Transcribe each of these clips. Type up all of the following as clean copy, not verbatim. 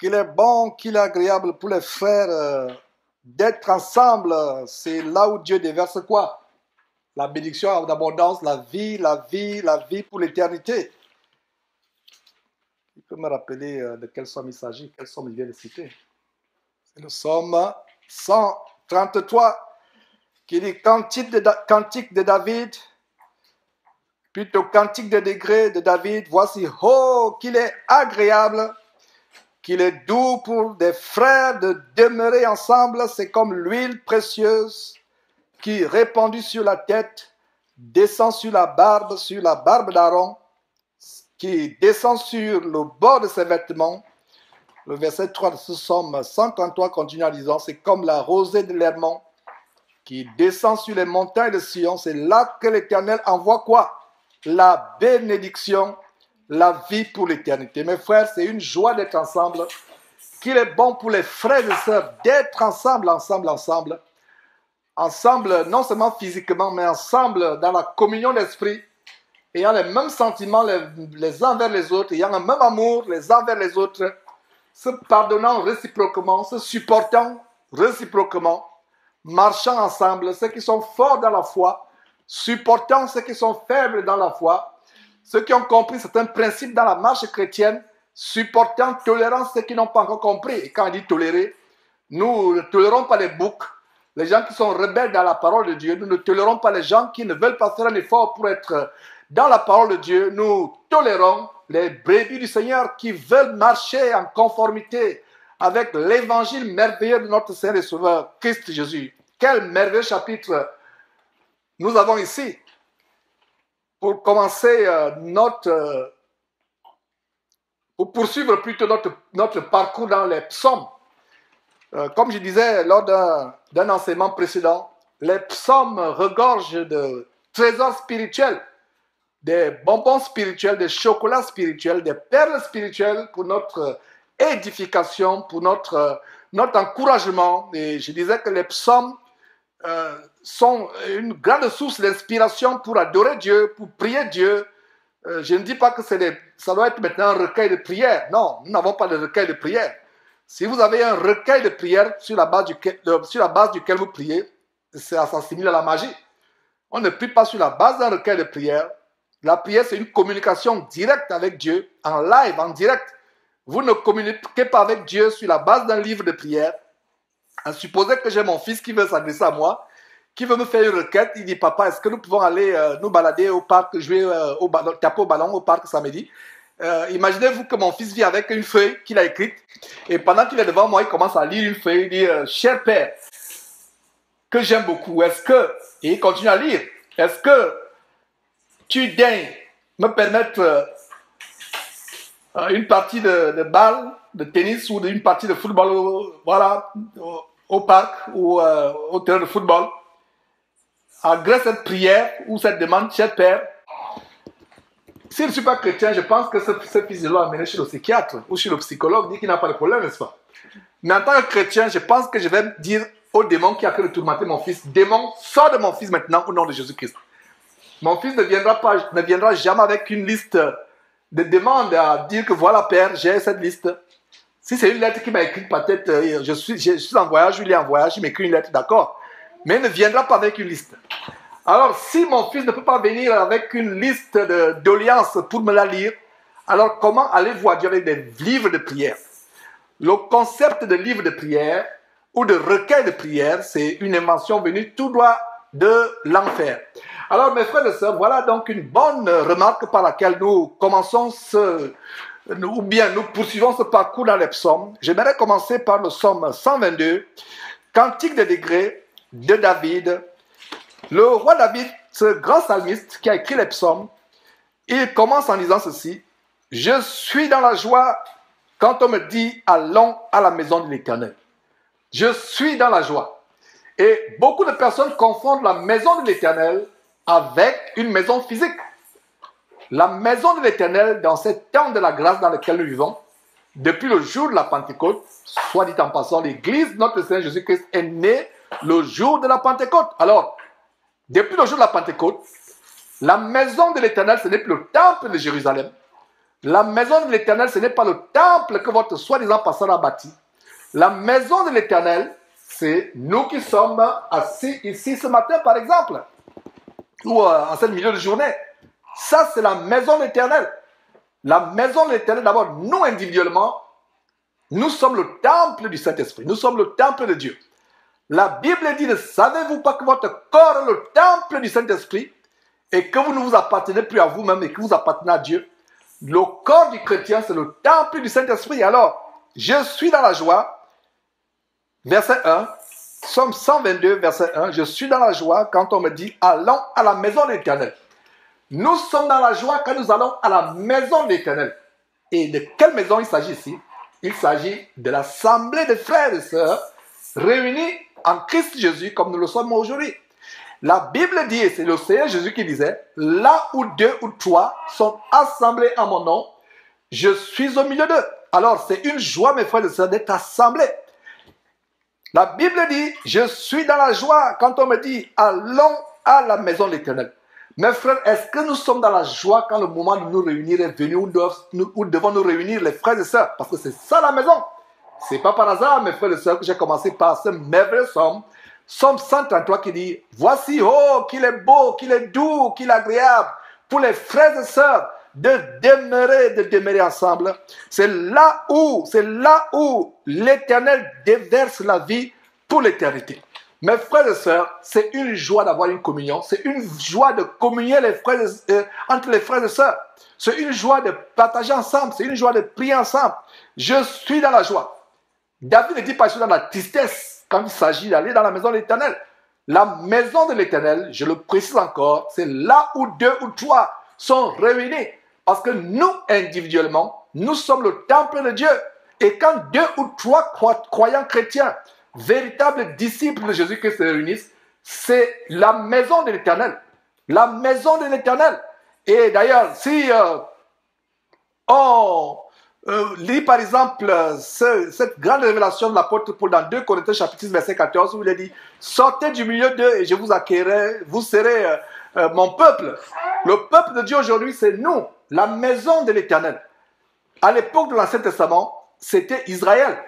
qu'il est bon, qu'il est agréable pour les frères d'être ensemble. C'est là où Dieu déverse quoi? La bénédiction en abondance, la vie, la vie, la vie pour l'éternité. Il peut me rappeler de quel somme il s'agit, quel somme il vient de citer. C'est le psaume 133 qui dit cantique de David, plutôt cantique de degrés de David. Voici, oh, qu'il est agréable, qu'il est doux pour des frères de demeurer ensemble. C'est comme l'huile précieuse qui, répandue sur la tête, descend sur la barbe d'Aaron, qui descend sur le bord de ses vêtements. Le verset 3 de ce psaume 133 continue en disant, c'est comme la rosée de l'Hermon qui descend sur les montagnes de Sion. C'est là que l'Éternel envoie quoi? La bénédiction, la vie pour l'éternité. Mes frères, c'est une joie d'être ensemble, qu'il est bon pour les frères et sœurs d'être ensemble, non seulement physiquement, mais ensemble dans la communion d'esprit, ayant les mêmes sentiments les uns vers les autres, ayant le même amour les uns vers les autres, se pardonnant réciproquement, se supportant réciproquement, marchant ensemble, ceux qui sont forts dans la foi, supportant ceux qui sont faibles dans la foi, ceux qui ont compris certains principes dans la marche chrétienne, supportant, tolérant ceux qui n'ont pas encore compris. Et quand on dit tolérer, nous ne tolérons pas les boucs, les gens qui sont rebelles dans la parole de Dieu. Nous ne tolérons pas les gens qui ne veulent pas faire un effort pour être dans la parole de Dieu. Nous tolérons les brebis du Seigneur qui veulent marcher en conformité avec l'évangile merveilleux de notre Seigneur et Sauveur, Christ Jésus. Quel merveilleux chapitre nous avons ici. Pour commencer pour poursuivre plutôt notre parcours dans les psaumes. Comme je disais lors d'un enseignement précédent, les psaumes regorgent de trésors spirituels, des bonbons spirituels, des chocolats spirituels, des perles spirituelles pour notre édification, pour notre encouragement. Et je disais que les psaumes sont une grande source d'inspiration pour adorer Dieu, pour prier Dieu. Je ne dis pas que ça doit être maintenant un recueil de prière. Non, nous n'avons pas de recueil de prière. Si vous avez un recueil de prière sur la base duquel vous priez, ça s'assimile à la magie. On ne prie pas sur la base d'un recueil de prière. La prière, c'est une communication directe avec Dieu, en live, en direct. Vous ne communiquez pas avec Dieu sur la base d'un livre de prière. Supposez que j'ai mon fils qui veut s'adresser à moi, qui veut me faire une requête. Il dit, papa, est-ce que nous pouvons aller nous balader au parc, jouer taper au ballon au parc samedi? Imaginez-vous que mon fils vient avec une feuille qu'il a écrite, et pendant qu'il est devant moi, il commence à lire une feuille. Il dit, cher père, que j'aime beaucoup, et il continue à lire, est-ce que tu daignes me permettre une partie de balle, de tennis ou une partie de football au parc ou au terrain de football? Agrée cette prière ou cette demande, cher père, s'il ne suis pas chrétien, je pense que ce fils doit amener chez le psychiatre ou chez le psychologue, dit qu'il n'a pas de problème, n'est-ce pas? Mais en tant que chrétien, je pense que je vais dire au démon qui a cru tourmenter mon fils, démon, sors de mon fils maintenant au nom de Jésus-Christ. Mon fils ne viendra jamais avec une liste de demandes à dire que voilà père, j'ai cette liste. Si c'est une lettre qui m'a écrite, peut-être je suis en voyage, il est en voyage, il m'écrit une lettre, d'accord. Mais il ne viendra pas avec une liste. Alors, si mon fils ne peut pas venir avec une liste d'alliances pour me la lire, alors comment allez-vous à Dieu avec des livres de prière? Le concept de livre de prière ou de recueil de prière, c'est une invention venue tout droit de l'enfer. Alors, mes frères et sœurs, voilà donc une bonne remarque par laquelle nous commençons nous poursuivons ce parcours dans les psaumes. J'aimerais commencer par le psaume 122, Cantique des degrés de David. Le roi David, ce grand psalmiste qui a écrit les psaumes, il commence en disant ceci: je suis dans la joie quand on me dit allons à la maison de l'Éternel. Je suis dans la joie. Et beaucoup de personnes confondent la maison de l'Éternel avec une maison physique. La maison de l'Éternel, dans ces temps de la grâce dans lequel nous vivons, depuis le jour de la Pentecôte, soit dit en passant, l'Église, notre Seigneur Jésus-Christ, est née le jour de la Pentecôte. Alors, depuis le jour de la Pentecôte, la maison de l'Éternel, ce n'est plus le temple de Jérusalem. La maison de l'Éternel, ce n'est pas le temple que votre soi-disant pasteur a bâti. La maison de l'Éternel, c'est nous qui sommes assis ici ce matin, par exemple, ou en ce milieu de journée. Ça, c'est la maison de l'Éternel. La maison de l'Éternel, d'abord, nous individuellement, nous sommes le temple du Saint-Esprit. Nous sommes le temple de Dieu. La Bible dit, ne savez-vous pas que votre corps est le temple du Saint-Esprit et que vous ne vous appartenez plus à vous-même et que vous appartenez à Dieu? Le corps du chrétien, c'est le temple du Saint-Esprit. Alors, je suis dans la joie. Verset 1, Psaume 122, verset 1. Je suis dans la joie quand on me dit, allons à la maison de l'Éternel. Nous sommes dans la joie quand nous allons à la maison de l'Éternel. Et de quelle maison il s'agit ici? Il s'agit de l'assemblée des frères et sœurs réunis en Christ Jésus comme nous le sommes aujourd'hui. La Bible dit, et c'est le Seigneur Jésus qui disait, là où 2 ou 3 sont assemblés en mon nom, je suis au milieu d'eux. Alors c'est une joie, mes frères et sœurs, d'être assemblés. La Bible dit, je suis dans la joie quand on me dit, allons à la maison de l'Éternel. Mes frères, est-ce que nous sommes dans la joie quand le moment de nous réunir est venu, où devons nous réunir les frères et sœurs? Parce que c'est ça la maison. C'est pas par hasard, mes frères et sœurs, que j'ai commencé par ce merveilleux psaume. Psaume 133 qui dit, voici, oh, qu'il est beau, qu'il est doux, qu'il est agréable pour les frères et sœurs de demeurer ensemble. C'est là où l'Éternel déverse la vie pour l'éternité. Mes frères et sœurs, c'est une joie d'avoir une communion. C'est une joie de communier entre les frères et sœurs. C'est une joie de partager ensemble. C'est une joie de prier ensemble. Je suis dans la joie. David ne dit pas je suis dans la tristesse quand il s'agit d'aller dans la maison de l'Éternel. La maison de l'Éternel, je le précise encore, c'est là où 2 ou 3 sont réunis. Parce que nous, individuellement, nous sommes le temple de Dieu. Et quand 2 ou 3 croyants chrétiens, véritables disciples de Jésus-Christ se réunissent, c'est la maison de l'Éternel. La maison de l'Éternel. Et d'ailleurs, si on lit par exemple cette grande révélation de l'apôtre Paul dans 2 Corinthiens chapitre 6 verset 14 où il est dit « Sortez du milieu d'eux et je vous accueillerai, vous serez mon peuple ». Le peuple de Dieu aujourd'hui, c'est nous, la maison de l'Éternel. À l'époque de l'Ancien Testament, c'était Israël.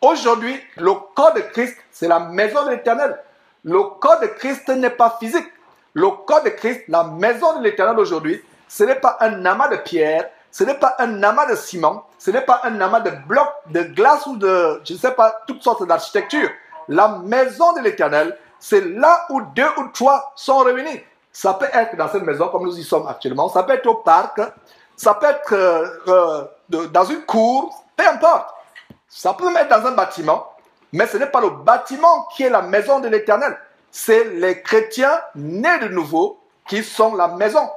Aujourd'hui, le corps de Christ, c'est la maison de l'Éternel. Le corps de Christ n'est pas physique. Le corps de Christ, la maison de l'Éternel aujourd'hui, ce n'est pas un amas de pierre, ce n'est pas un amas de ciment, ce n'est pas un amas de blocs, de glace ou de, je ne sais pas, toutes sortes d'architecture. La maison de l'Éternel, c'est là où 2 ou 3 sont réunis. Ça peut être dans cette maison comme nous y sommes actuellement, ça peut être au parc, ça peut être dans une cour, peu importe. Ça peut même être dans un bâtiment, mais ce n'est pas le bâtiment qui est la maison de l'Éternel. C'est les chrétiens nés de nouveau qui sont la maison.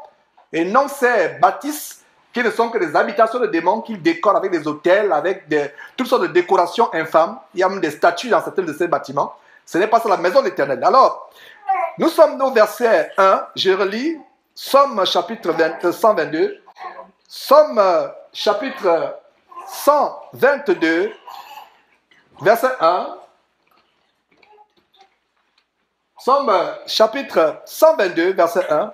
Et non ces bâtisses qui ne sont que des habitations de démons qu'ils décorent avec des hôtels, avec toutes sortes de décorations infâmes. Il y a même des statues dans certains de ces bâtiments. Ce n'est pas ça la maison de l'Éternel. Alors, nous sommes au verset 1. Je relis Psaume chapitre 122. Psaume chapitre 122, verset 1. Psaume chapitre 122, verset 1.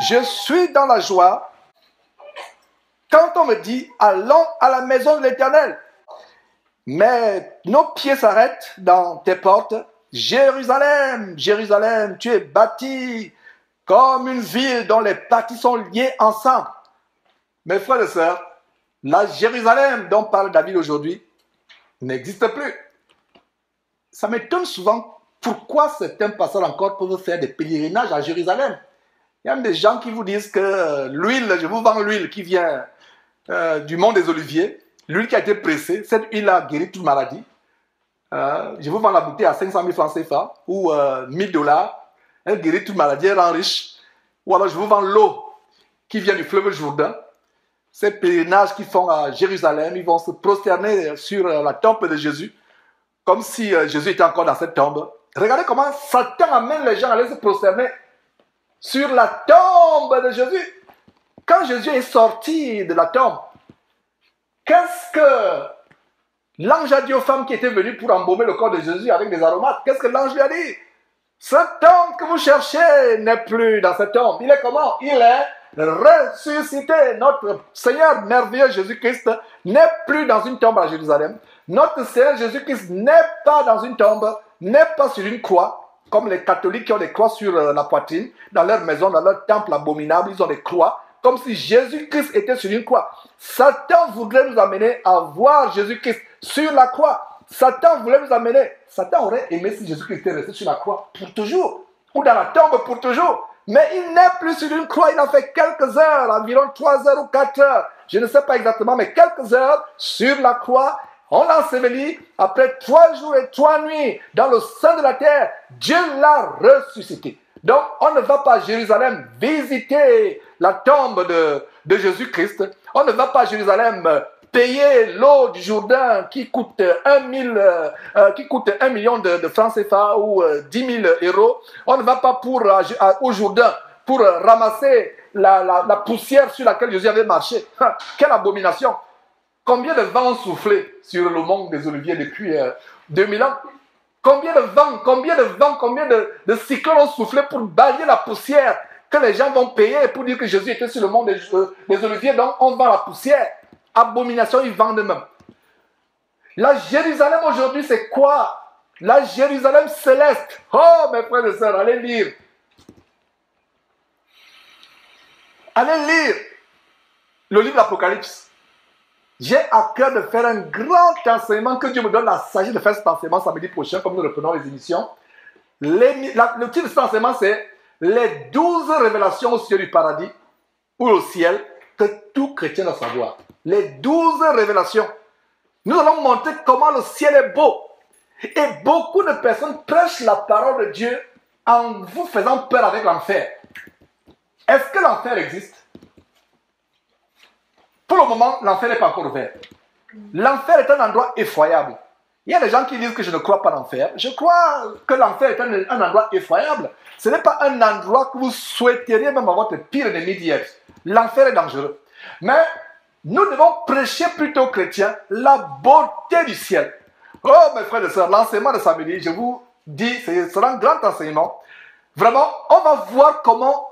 Je suis dans la joie quand on me dit allons à la maison de l'Éternel. Mais nos pieds s'arrêtent dans tes portes. Jérusalem, Jérusalem, tu es bâtie comme une ville dont les parties sont liées ensemble. Mes frères et sœurs, la Jérusalem dont parle David aujourd'hui n'existe plus. Ça m'étonne souvent pourquoi certains pasteurs encore peuvent faire des pèlerinages à Jérusalem. Il y a même des gens qui vous disent que l'huile, je vous vends l'huile qui vient du mont des Oliviers, l'huile qui a été pressée, cette huile-là guérit toute maladie. Je vous vends la bouteille à 500 000 francs CFA ou 1000 $. Elle guérit toute maladie, elle rend riche. Ou alors je vous vends l'eau qui vient du fleuve Jourdain. Ces pèlerinages qu'ils font à Jérusalem, ils vont se prosterner sur la tombe de Jésus, comme si Jésus était encore dans cette tombe. Regardez comment Satan amène les gens à aller se prosterner sur la tombe de Jésus. Quand Jésus est sorti de la tombe, qu'est-ce que l'ange a dit aux femmes qui étaient venues pour embaumer le corps de Jésus avec des aromates? Qu'est-ce que l'ange lui a dit? Cette tombe que vous cherchez n'est plus dans cette tombe. Il est comment? Il est ressuscité. Notre Seigneur merveilleux Jésus-Christ n'est plus dans une tombe à Jérusalem. Notre Seigneur Jésus-Christ n'est pas dans une tombe, n'est pas sur une croix, comme les catholiques qui ont des croix sur la poitrine, dans leur maison, dans leur temple abominable, ils ont des croix, comme si Jésus-Christ était sur une croix. Satan voudrait nous amener à voir Jésus-Christ sur la croix. Satan voulait nous amener. Satan aurait aimé si Jésus-Christ était resté sur la croix pour toujours, ou dans la tombe pour toujours. Mais il n'est plus sur une croix, il a fait quelques heures, environ 3 heures ou 4 heures, je ne sais pas exactement, mais quelques heures sur la croix. On l'a enseveli, après 3 jours et 3 nuits, dans le sein de la terre, Dieu l'a ressuscité. Donc, on ne va pas à Jérusalem visiter la tombe de Jésus-Christ. On ne va pas à Jérusalem payer l'eau du Jourdain qui coûte 1 million de francs CFA ou 10 000 euros. On ne va pas au Jourdain pour ramasser la poussière sur laquelle Jésus avait marché. Quelle abomination! Combien de vents ont soufflé sur le mont des Oliviers depuis 2000 ans? Combien de vents, combien de cyclones ont soufflé pour balayer la poussière que les gens vont payer pour dire que Jésus était sur le mont des Oliviers, donc on vend la poussière. Abomination, ils vendent même. La Jérusalem aujourd'hui, c'est quoi? La Jérusalem céleste. Oh, mes frères et sœurs, allez lire. Allez lire le livre de l'Apocalypse. J'ai à cœur de faire un grand enseignement, que Dieu me donne la sagesse de faire cet enseignement samedi prochain, comme nous reprenons les émissions. Le titre de cet enseignement, c'est les 12 révélations au ciel du paradis, ou au ciel, que tout chrétien doit savoir. Les 12 révélations. Nous allons montrer comment le ciel est beau. Et beaucoup de personnes prêchent la parole de Dieu en vous faisant peur avec l'enfer. Est-ce que l'enfer existe? Pour le moment, l'enfer n'est pas encore ouvert. L'enfer est un endroit effroyable. Il y a des gens qui disent que je ne crois pas à l'enfer. Je crois que l'enfer est un endroit effroyable. Ce n'est pas un endroit que vous souhaiteriez même à votre pire ennemi d'y être. L'enfer est dangereux. Mais nous devons prêcher plutôt aux chrétiens la beauté du ciel. Oh mes frères et sœurs, l'enseignement de samedi, je vous dis, ce sera un grand enseignement. Vraiment, on va voir comment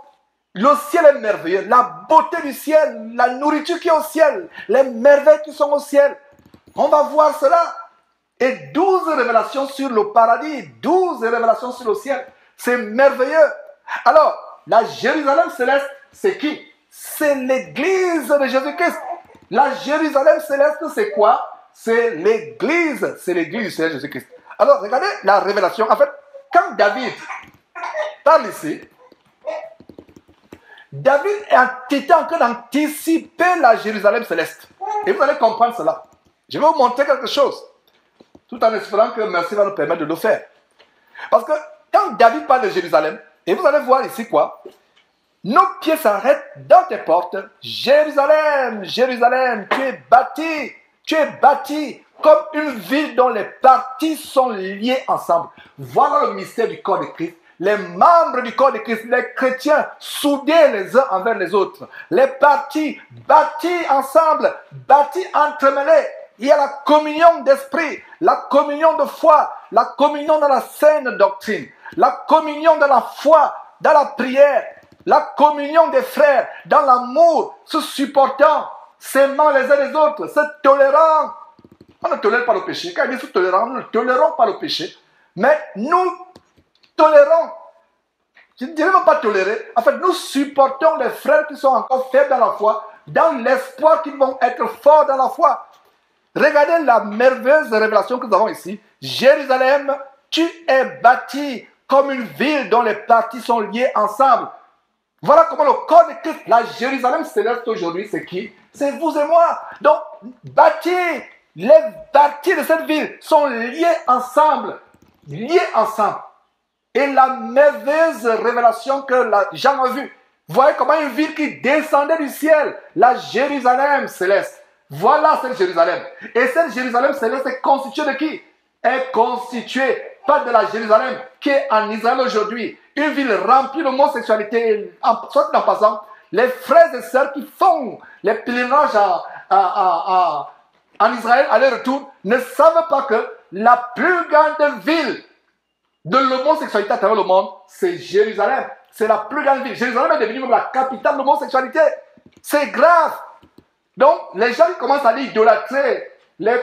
le ciel est merveilleux, la beauté du ciel, la nourriture qui est au ciel, les merveilles qui sont au ciel. On va voir cela. Et 12 révélations sur le paradis, 12 révélations sur le ciel. C'est merveilleux. Alors, la Jérusalem céleste, c'est qui? C'est l'église de Jésus-Christ. La Jérusalem céleste, c'est quoi? C'est l'église du Seigneur Jésus-Christ. Alors, regardez la révélation. En fait, quand David parle ici, David était en train d'anticiper la Jérusalem céleste. Et vous allez comprendre cela. Je vais vous montrer quelque chose. Tout en espérant que merci va nous permettre de le faire. Parce que quand David parle de Jérusalem, et vous allez voir ici quoi? Nos pieds s'arrêtent dans tes portes. Jérusalem, Jérusalem, tu es bâti comme une ville dont les parties sont liées ensemble. Voilà le mystère du corps de Christ. Les membres du corps de Christ, les chrétiens, soudés les uns envers les autres. Les parties bâties ensemble, bâties entremêlées. Il y a la communion d'esprit, la communion de foi, la communion dans la saine doctrine, la communion de la foi, dans la prière, la communion des frères, dans l'amour, se supportant, s'aimant les uns les autres, se tolérant. On ne tolère pas le péché. Quand il dit se tolérant, nous ne tolérons pas le péché. Mais nous tolérons. Je ne dirais même pas tolérer. En fait, nous supportons les frères qui sont encore faibles dans la foi, dans l'espoir qu'ils vont être forts dans la foi. Regardez la merveilleuse révélation que nous avons ici. Jérusalem, tu es bâti comme une ville dont les parties sont liées ensemble. Voilà comment le corps de Christ, la Jérusalem céleste aujourd'hui, c'est qui? C'est vous et moi. Donc, les parties de cette ville sont liées ensemble. Liées ensemble. Et la merveilleuse révélation que Jean a vue. Voyez comment une ville qui descendait du ciel, la Jérusalem céleste. Voilà cette Jérusalem. Et cette Jérusalem céleste est constituée de qui? Est constituée pas de la Jérusalem qui est en Israël aujourd'hui. Une ville remplie d'homosexualité. Soit en passant, les frères et sœurs qui font les pèlerinages en Israël, aller-retour, ne savent pas que la plus grande ville de l'homosexualité à travers le monde, c'est Jérusalem. c'est la plus grande ville. Jérusalem est devenue même la capitale de l'homosexualité. C'est grave. Donc, les gens commencent à idolâtrer Tel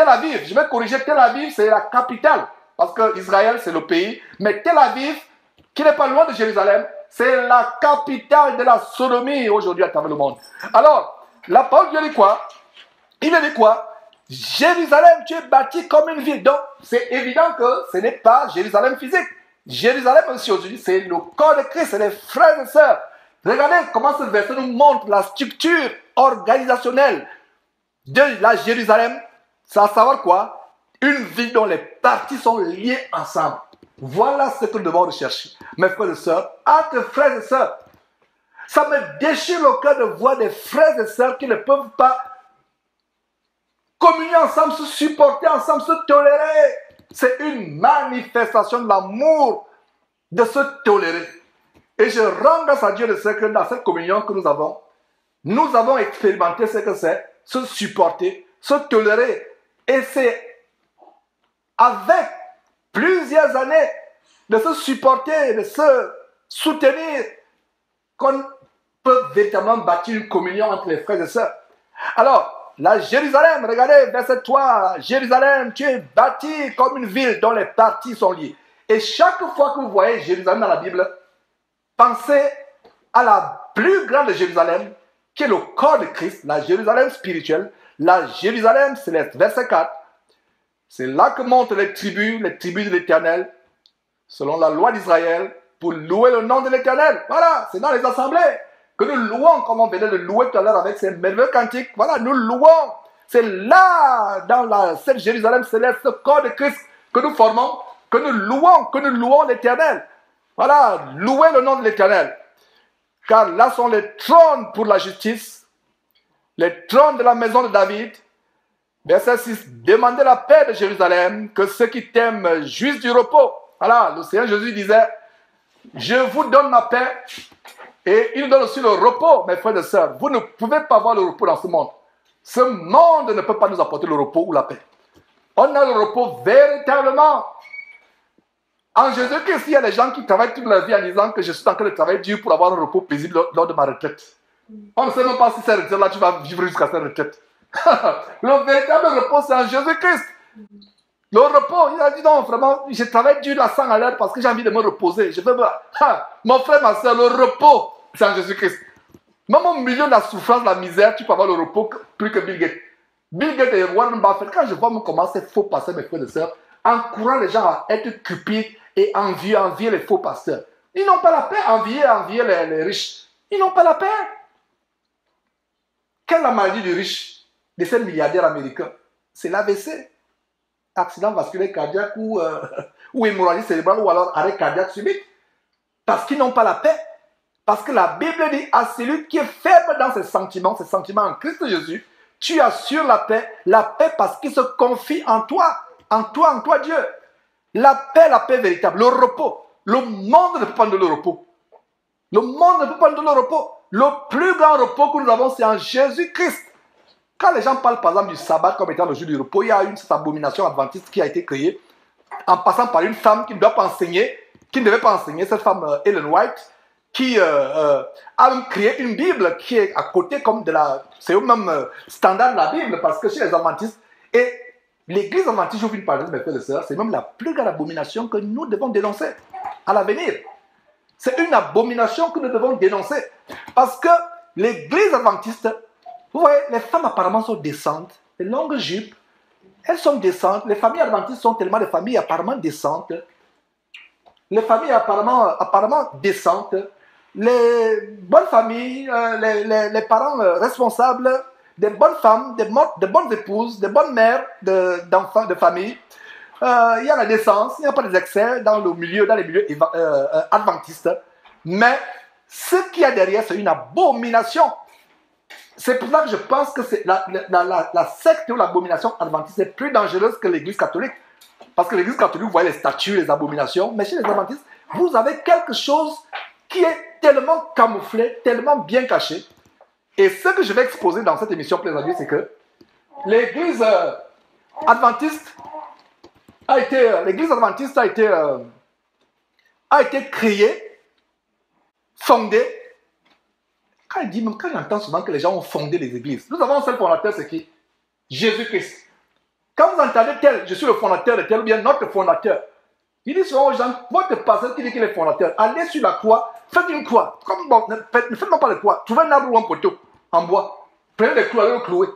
Aviv. Je vais corriger, Tel Aviv, c'est la capitale. Parce que Israël, c'est le pays. Mais Tel Aviv, qui n'est pas loin de Jérusalem, c'est la capitale de la sodomie aujourd'hui à travers le monde. Alors, la parole de Dieu dit quoi? Il a dit quoi? Jérusalem, tu es bâti comme une ville. Donc, c'est évident que ce n'est pas Jérusalem physique. Jérusalem aussi aujourd'hui, c'est le corps de Christ, c'est les frères et sœurs. Regardez comment ce verset nous montre la structure organisationnelle de la Jérusalem. C'est à savoir quoi? Une ville dont les parties sont liées ensemble. Voilà ce que nous devons rechercher. Mes frères et sœurs, entre frères et sœurs, ça me déchire le cœur de voir des frères et sœurs qui ne peuvent pas communier ensemble, se supporter ensemble, se tolérer. C'est une manifestation de l'amour de se tolérer. Et je rends grâce à Dieu de ce que dans cette communion que nous avons expérimenté ce que c'est, se supporter, se tolérer. Et c'est avec plusieurs années de se supporter, de se soutenir, qu'on peut véritablement bâtir une communion entre les frères et sœurs. Alors, la Jérusalem, regardez, verset 3, Jérusalem, tu es bâti comme une ville dont les parties sont liées. Et chaque fois que vous voyez Jérusalem dans la Bible, pensez à la plus grande Jérusalem, qui est le corps de Christ, la Jérusalem spirituelle, la Jérusalem céleste. Verset 4, c'est là que montent les tribus de l'Éternel, selon la loi d'Israël, pour louer le nom de l'Éternel. Voilà, c'est dans les assemblées que nous louons, comme on venait de louer tout à l'heure avec ces merveilleux cantiques. Voilà, nous louons. C'est là, dans cette Jérusalem céleste, ce corps de Christ que nous formons, que nous louons l'Éternel. Voilà, louez le nom de l'Éternel. Car là sont les trônes pour la justice, les trônes de la maison de David. Verset 6, demandez la paix de Jérusalem, que ceux qui t'aiment jouissent du repos. Voilà, le Seigneur Jésus disait, je vous donne ma paix, et il nous donne aussi le repos, mes frères et sœurs. Vous ne pouvez pas avoir le repos dans ce monde. Ce monde ne peut pas nous apporter le repos ou la paix. On a le repos véritablement en Jésus-Christ. Il y a des gens qui travaillent toute leur vie en disant que je suis en train de travailler dur pour avoir un repos paisible lors de ma retraite. On ne sait même pas si cette retraite-là, tu vas vivre jusqu'à cette retraite. Le véritable repos, c'est en Jésus-Christ. Le repos, il a dit non, vraiment, je travaille dur à 100 à l'heure parce que j'ai envie de me reposer. Je veux me... Mon frère, ma soeur, le repos, c'est en Jésus-Christ. Même au milieu de la souffrance, de la misère, tu peux avoir le repos plus que Bill Gates. Bill Gates et Warren Buffett, quand je vois comment c'est faux pasteur, mes frères et sœurs, encourage les gens à être cupides et envier les faux pasteurs. Ils n'ont pas la paix, envier les riches. Ils n'ont pas la paix. Quelle est la maladie du riche, de ces milliardaires américains? C'est l'AVC. Accident vasculaire cardiaque ou hémorragie cérébrale ou alors arrêt cardiaque subite. Parce qu'ils n'ont pas la paix. Parce que la Bible dit à celui qui est faible dans ses sentiments en Christ Jésus, tu assures la paix parce qu'il se confie en toi Dieu. La paix véritable, le repos. Le monde ne peut pas nous donner le repos. Le monde ne peut pas nous donner le repos. Le plus grand repos que nous avons, c'est en Jésus-Christ. Quand les gens parlent par exemple du sabbat comme étant le jour du repos, il y a cette abomination adventiste qui a été créée en passant par une femme qui ne doit pas enseigner, qui ne devait pas enseigner, cette femme Ellen White, qui a créé une Bible qui est à côté comme de la... C'est au même standard de la Bible parce que chez les adventistes, et l'église adventiste, j'ouvre une parenthèse, mes frères et sœurs, c'est même la plus grande abomination que nous devons dénoncer à l'avenir. C'est une abomination que nous devons dénoncer parce que l'église adventiste, vous voyez, les femmes apparemment sont décentes, les longues jupes, elles sont décentes. Les familles adventistes sont tellement des familles apparemment décentes. Les familles apparemment décentes. Les bonnes familles, les parents responsables, des bonnes femmes, des bonnes épouses, des bonnes mères d'enfants, de famille. Il y a la décence, il n'y a pas d'excès dans les milieux adventistes. Mais ce qu'il y a derrière, c'est une abomination. C'est pour ça que je pense que la secte ou l'abomination adventiste est plus dangereuse que l'église catholique. Parce que l'église catholique, vous voyez les statues, les abominations. Mais chez les adventistes, vous avez quelque chose qui est tellement camouflé, tellement bien caché. Et ce que je vais exposer dans cette émission Plaisir à Dieu, c'est que l'église adventiste a été a été créé, fondé. Quand j'entends souvent que les gens ont fondé les églises, nous avons un seul fondateur, c'est qui? Jésus-Christ. Quand vous entendez tel, je suis le fondateur de tel, ou bien notre fondateur, il dit souvent aux gens, votre pasteur qui dit qu'il est fondateur, allez sur la croix, faites une croix. Comme, bon, ne faites pas de croix, trouvez un arbre ou un poteau en bois, prenez des clous, allez le clouer.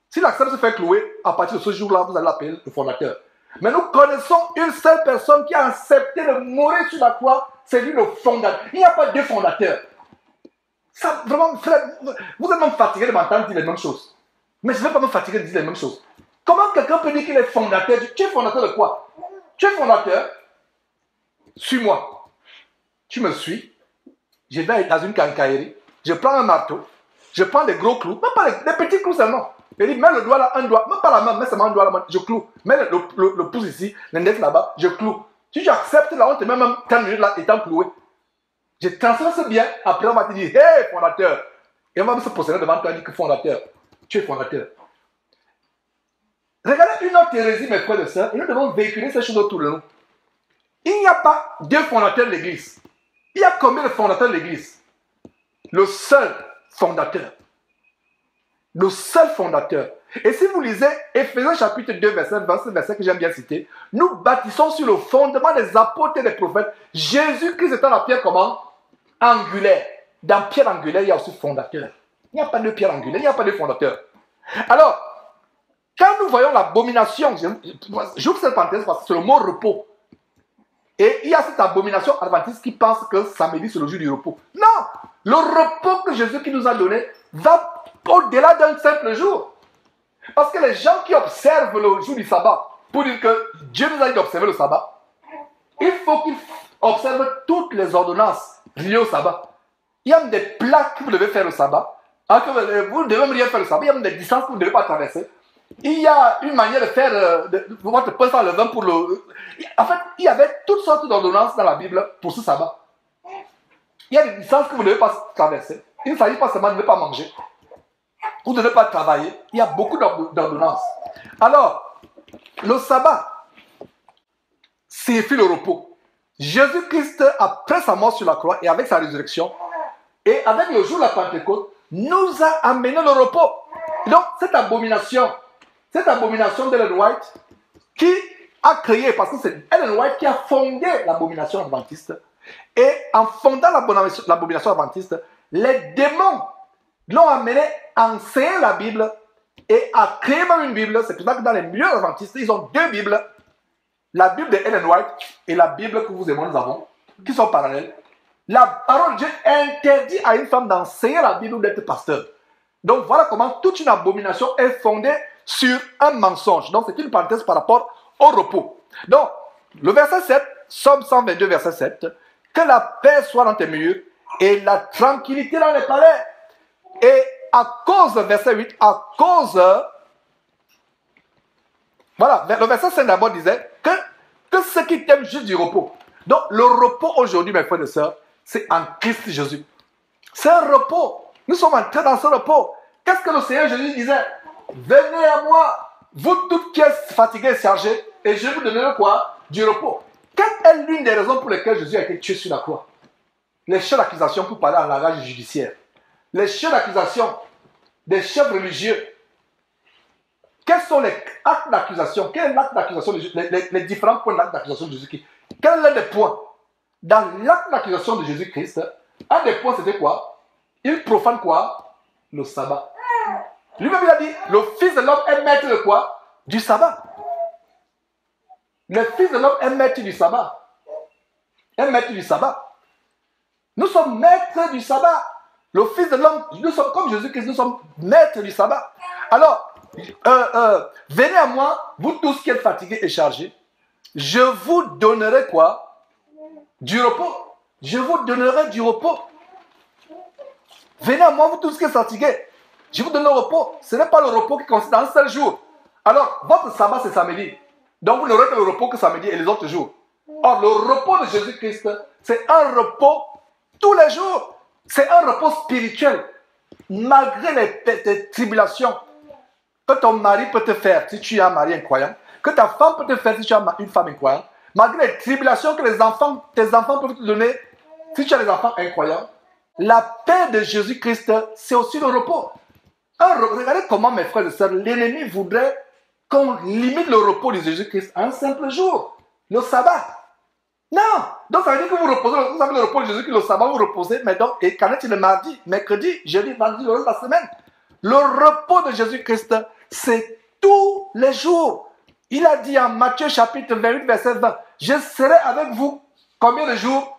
Si l'accepte se fait clouer, à partir de ce jour-là, vous allez l'appeler le fondateur. Mais nous connaissons une seule personne qui a accepté de mourir sur la croix, c'est lui le fondateur. Il n'y a pas deux fondateurs. Ça, vraiment, frère, vous êtes même fatigué de m'entendre dire les mêmes choses. Mais je ne vais pas me fatiguer de dire les mêmes choses. Comment quelqu'un peut dire qu'il est fondateur? Tu es fondateur de quoi? Tu es fondateur? Suis-moi. Tu me suis. Je vais dans une quincaillerie. Je prends un marteau. Je prends des gros clous. Même pas des petits clous seulement. Il dit, mets le doigt là, un doigt. Même pas la main, mets seulement un doigt là, je cloue. Mets le pouce ici, l'index là-bas, je cloue. Si tu acceptes là, on te met même 10 minutes là, étant cloué. Je transfère ce bien. Après, on va te dire, hey, fondateur. Et on va se positionner devant toi et dire que fondateur. Tu es fondateur. Regardez une autre hérésie, mes frères et sœurs, et nous devons véhiculer ces choses autour de nous. Il n'y a pas deux fondateurs de l'Église. Il y a combien de fondateurs de l'Église? Le seul fondateur. Le seul fondateur. Et si vous lisez Éphésiens chapitre 2, verset 20, ce verset que j'aime bien citer, nous bâtissons sur le fondement des apôtres et des prophètes. Jésus-Christ étant la pierre comment? Angulaire. Dans pierre angulaire, il y a aussi fondateur. Il n'y a pas de pierre angulaire, il n'y a pas de fondateur. Alors, quand nous voyons l'abomination, j'ouvre cette parenthèse parce que c'est le mot repos. Et il y a cette abomination adventiste qui pense que samedi c'est le jour du repos. Non! Le repos que Jésus qui nous a donné va au-delà d'un simple jour. Parce que les gens qui observent le jour du sabbat, pour dire que Dieu nous a dit d'observer le sabbat, il faut qu'ils observent toutes les ordonnances liées au sabbat. Il y a même des plats que vous devez faire le sabbat. Alors que vous ne devez même rien faire le sabbat. Il y a même des distances que vous ne devez pas traverser. Il y a une manière de faire votre pain sans levain pour le... En fait, il y avait toutes sortes d'ordonnances dans la Bible pour ce sabbat. Il y a des distances que vous ne devez pas traverser. Il ne s'agit pas seulement de ne pas manger. Vous ne devez pas travailler. Il y a beaucoup d'ordonnances. Alors, le sabbat signifie le repos. Jésus-Christ, après sa mort sur la croix et avec sa résurrection, et avec le jour de la Pentecôte, nous a amené le repos. Donc, cette abomination d'Ellen White, qui a créé, parce que c'est Ellen White qui a fondé l'abomination adventiste, et en fondant l'abomination adventiste, les démons l'ont amené à enseigner la Bible et à créer même une Bible. C'est pour ça que dans les milieux adventistes, ils ont deux Bibles. La Bible de Ellen White et la Bible que vous et moi nous avons, qui sont parallèles. La parole de Dieu interdit à une femme d'enseigner la Bible ou d'être pasteur. Donc voilà comment toute une abomination est fondée sur un mensonge. Donc c'est une parenthèse par rapport au repos. Donc, le verset 7, Psaume 122, verset 7, que la paix soit dans tes murs et la tranquillité dans les palais. Et à cause, verset 8, à cause... Voilà, le verset 5 d'abord disait que ceux qui t'aiment juste du repos. Donc le repos aujourd'hui, mes frères et sœurs, c'est en Christ Jésus. C'est un repos. Nous sommes entrés dans ce repos. Qu'est-ce que le Seigneur Jésus disait? Venez à moi, vous toutes qui êtes fatigués et chargés, et je vous donnerai quoi? Du repos. Quelle est l'une des raisons pour lesquelles Jésus a été tué sur la croix? Les chefs d'accusation, pour parler en langage judiciaire. Les chefs d'accusation des chefs religieux. Quels sont les actes d'accusation? Quel est l'acte d'accusation de Jésus? Les différents points d'acte d'accusation de Jésus-Christ. Quel est l'un des points? Dans l'acte d'accusation de Jésus-Christ, un des points c'était quoi? Il profane quoi? Le sabbat. Lui-même il a dit, le Fils de l'homme est maître de quoi? Du sabbat. Le Fils de l'homme est maître du sabbat. Est maître du sabbat. Nous sommes maîtres du sabbat. Le Fils de l'homme, nous sommes comme Jésus-Christ, nous sommes maîtres du sabbat. Alors, venez à moi, vous tous qui êtes fatigués et chargés, je vous donnerai quoi? Du repos. Je vous donnerai du repos. Venez à moi, vous tous qui êtes fatigués, je vous donne le repos. Ce n'est pas le repos qui consiste dans un seul jour. Alors, votre sabbat c'est samedi. Donc vous n'aurez que le repos que samedi et les autres jours. Or, le repos de Jésus-Christ, c'est un repos tous les jours. C'est un repos spirituel. Malgré les tribulations que ton mari peut te faire si tu es un mari incroyant, que ta femme peut te faire si tu es une femme incroyante, malgré les tribulations que tes enfants peuvent te donner, si tu as des enfants incroyables, la paix de Jésus-Christ, c'est aussi le repos. Regardez comment, mes frères et sœurs, l'ennemi voudrait qu'on limite le repos de Jésus-Christ à un simple jour, le sabbat. Non! Donc ça veut dire que vous reposez, vous avez le repos de Jésus-Christ, le sabbat, vous reposez, mais donc, et quand est-il le mardi, mercredi, jeudi, vendredi, le reste de la semaine? Le repos de Jésus-Christ, c'est tous les jours. Il a dit en Matthieu chapitre 28, verset 20, je serai avec vous combien de jours?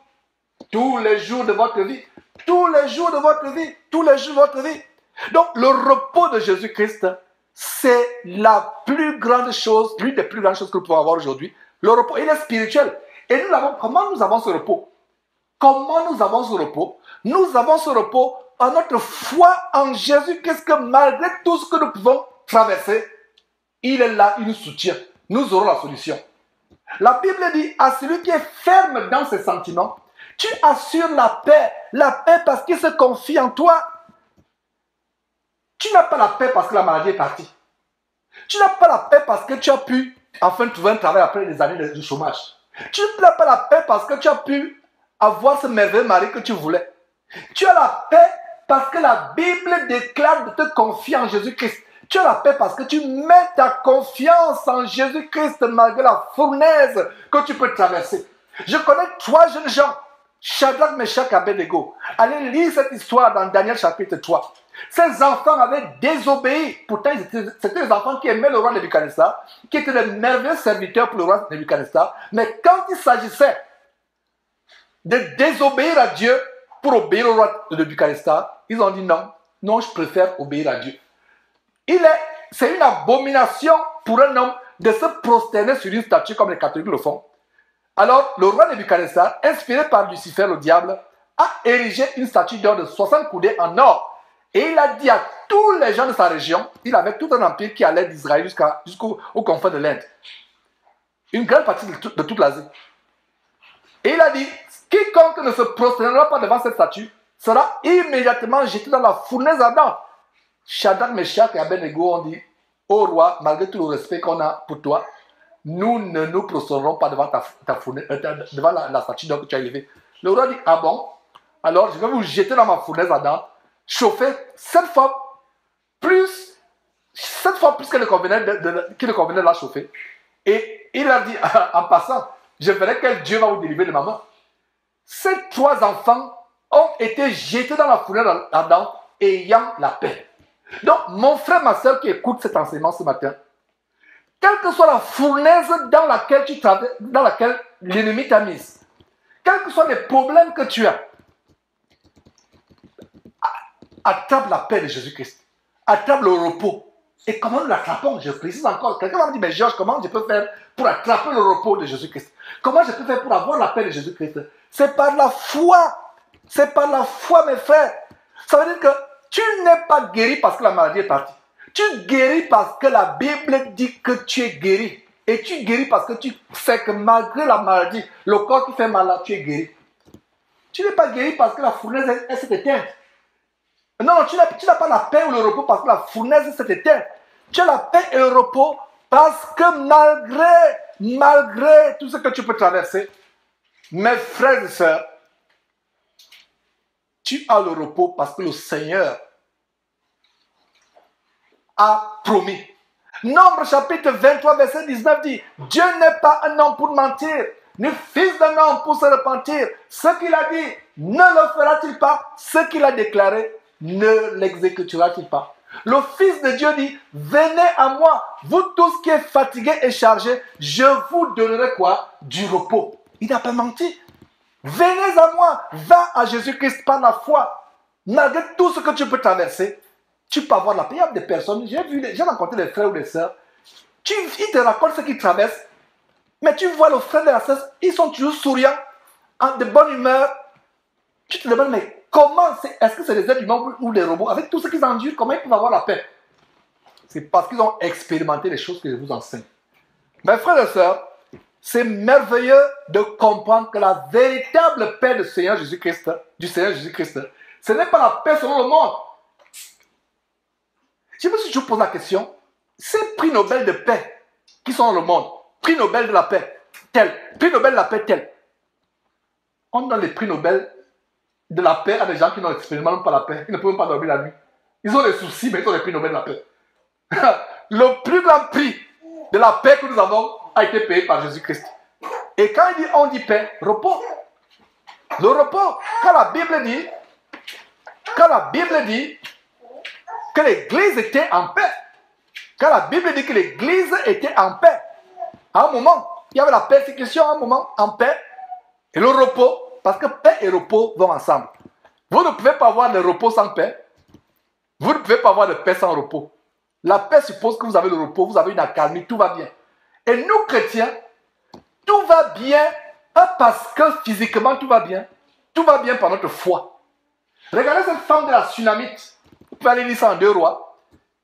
Tous les jours de votre vie. Tous les jours de votre vie. Tous les jours de votre vie. Donc, le repos de Jésus-Christ, c'est la plus grande chose, l'une des plus grandes choses que nous pouvons avoir aujourd'hui. Le repos, il est spirituel. Et comment nous avons ce repos? Comment nous avons ce repos? Nous avons ce repos en notre foi en Jésus-Christ, que malgré tout ce que nous pouvons traverser, il est là, il nous soutient. Nous aurons la solution. La Bible dit à celui qui est ferme dans ses sentiments, tu assures la paix parce qu'il se confie en toi. Tu n'as pas la paix parce que la maladie est partie. Tu n'as pas la paix parce que tu as pu enfin trouver un travail après des années de chômage. Tu n'as pas la paix parce que tu as pu avoir ce merveilleux mari que tu voulais. Tu as la paix parce que la Bible déclare de te confier en Jésus-Christ. Tu as la paix parce que tu mets ta confiance en Jésus-Christ malgré la fournaise que tu peux traverser. Je connais 3 jeunes gens, Shadrach, Meshach et Abednego. Allez lire cette histoire dans Daniel chapitre 3. Ces enfants avaient désobéi. Pourtant, c'était des enfants qui aimaient le roi Nebuchadnezzar, qui étaient de merveilleux serviteurs pour le roi Nebuchadnezzar. Mais quand il s'agissait de désobéir à Dieu pour obéir au roi de Nebuchadnezzar, ils ont dit non, non, je préfère obéir à Dieu. C'est une abomination pour un homme de se prosterner sur une statue comme les catholiques le font. Alors, le roi Nebuchadnezzar, inspiré par Lucifer, le diable, a érigé une statue d'or de 60 coudées en or. Et il a dit à tous les gens de sa région, il avait tout un empire qui allait d'Israël jusqu'aux confins de l'Inde. Une grande partie de toute l'Asie. Et il a dit, quiconque ne se prosternera pas devant cette statue sera immédiatement jeté dans la fournaise ardente. Shadrach, Meshach et Abednego ont dit, ô roi, malgré tout le respect qu'on a pour toi, nous ne nous prosternerons pas devant devant la statue que tu as élevée. Le roi dit, ah bon? Alors je vais vous jeter dans ma fournaise ardente, chauffer 7 fois plus qu'il ne convenait de la chauffer. Et il a dit, en passant, je verrai quel Dieu va vous délivrer de ma main. Ces 3 enfants ont été jetés dans la fournaise ardente ayant la paix. Donc, mon frère, ma soeur qui écoute cet enseignement ce matin, quelle que soit la fournaise dans laquelle tu travailles, dans laquelle l'ennemi t'a mise, quels que soient les problèmes que tu as, attrape la paix de Jésus-Christ. Attrape le repos. Et comment nous l'attrapons? Je précise encore. Quelqu'un va me dire, mais Georges, comment je peux faire pour attraper le repos de Jésus-Christ? Comment je peux faire pour avoir la paix de Jésus-Christ? C'est par la foi. C'est par la foi, mes frères. Ça veut dire que tu n'es pas guéri parce que la maladie est partie. Tu guéris parce que la Bible dit que tu es guéri. Et tu guéris parce que tu sais que malgré la maladie, le corps qui fait mal là, tu es guéri. Tu n'es pas guéri parce que la fournaise s'est éteinte. Non, tu n'as pas la paix ou le repos parce que la fournaise s'est éteinte. Tu as la paix et le repos parce que malgré tout ce que tu peux traverser, mes frères et sœurs, tu as le repos parce que le Seigneur a promis. Nombre chapitre 23, verset 19 dit, Dieu n'est pas un homme pour mentir, ni fils d'un homme pour se repentir. Ce qu'il a dit, ne le fera-t-il pas? Ce qu'il a déclaré, ne l'exécutera-t-il pas? Le Fils de Dieu dit, venez à moi, vous tous qui êtes fatigués et chargés, je vous donnerai quoi? Du repos. Il n'a pas menti. Venez à moi, va à Jésus-Christ par la foi. Malgré tout ce que tu peux traverser, tu peux avoir la paix. Il y a des personnes, j'ai rencontré des frères ou des sœurs, ils te racontent ce qu'ils traversent, mais tu vois le frère et la sœur, ils sont toujours souriants, de bonne humeur. Tu te demandes, mais comment, est-ce que c'est des êtres humains ou des robots? Avec tout ce qu'ils endurent, comment ils peuvent avoir la paix? C'est parce qu'ils ont expérimenté les choses que je vous enseigne. Mes frères et sœurs, c'est merveilleux de comprendre que la véritable paix du Seigneur Jésus-Christ, ce n'est pas la paix selon le monde. Je me suis toujours posé la question, ces prix Nobel de paix qui sont dans le monde, prix Nobel de la paix, tel. Prix Nobel de la paix tel. On donne les prix Nobel de la paix à des gens qui n'ont expérimenté pas la paix. Ils ne peuvent pas dormir la nuit. Ils ont des soucis, mais ils ont les prix Nobel de la paix. Le plus grand prix de la paix que nous avons a été payé par Jésus-Christ. Et quand on dit paix, repos. Le repos, quand la Bible dit que l'Église était en paix, quand la Bible dit que l'Église était en paix, à un moment, il y avait la persécution, à un moment, en paix, et le repos, parce que paix et repos vont ensemble. Vous ne pouvez pas avoir de repos sans paix, vous ne pouvez pas avoir de paix sans repos. La paix suppose que vous avez le repos, vous avez une accalmie, tout va bien. Et nous, chrétiens, tout va bien, pas parce que physiquement tout va bien par notre foi. Regardez cette femme de la Sunamite, vous pouvez aller lire ça en 2 Rois,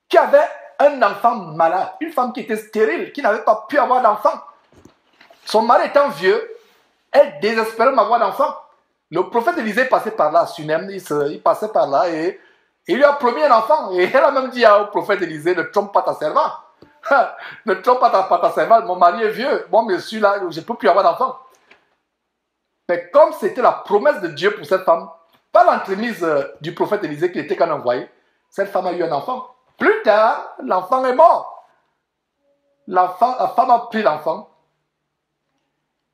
qui avait un enfant malade, une femme qui était stérile, qui n'avait pas pu avoir d'enfant. Son mari étant vieux, elle désespérait d'avoir d'enfant. Le prophète Élisée passait par là, à Sunem, il passait par là et il lui a promis un enfant. Et elle a même dit au prophète Élisée, ne trompe pas ta servante. Ne trompe pas ta servante, mon mari est vieux, moi je suis là, je ne peux plus avoir d'enfant. Mais comme c'était la promesse de Dieu pour cette femme, par l'entremise du prophète Élisée qui était qu'un envoyé, cette femme a eu un enfant. Plus tard, l'enfant est mort. La femme a pris l'enfant.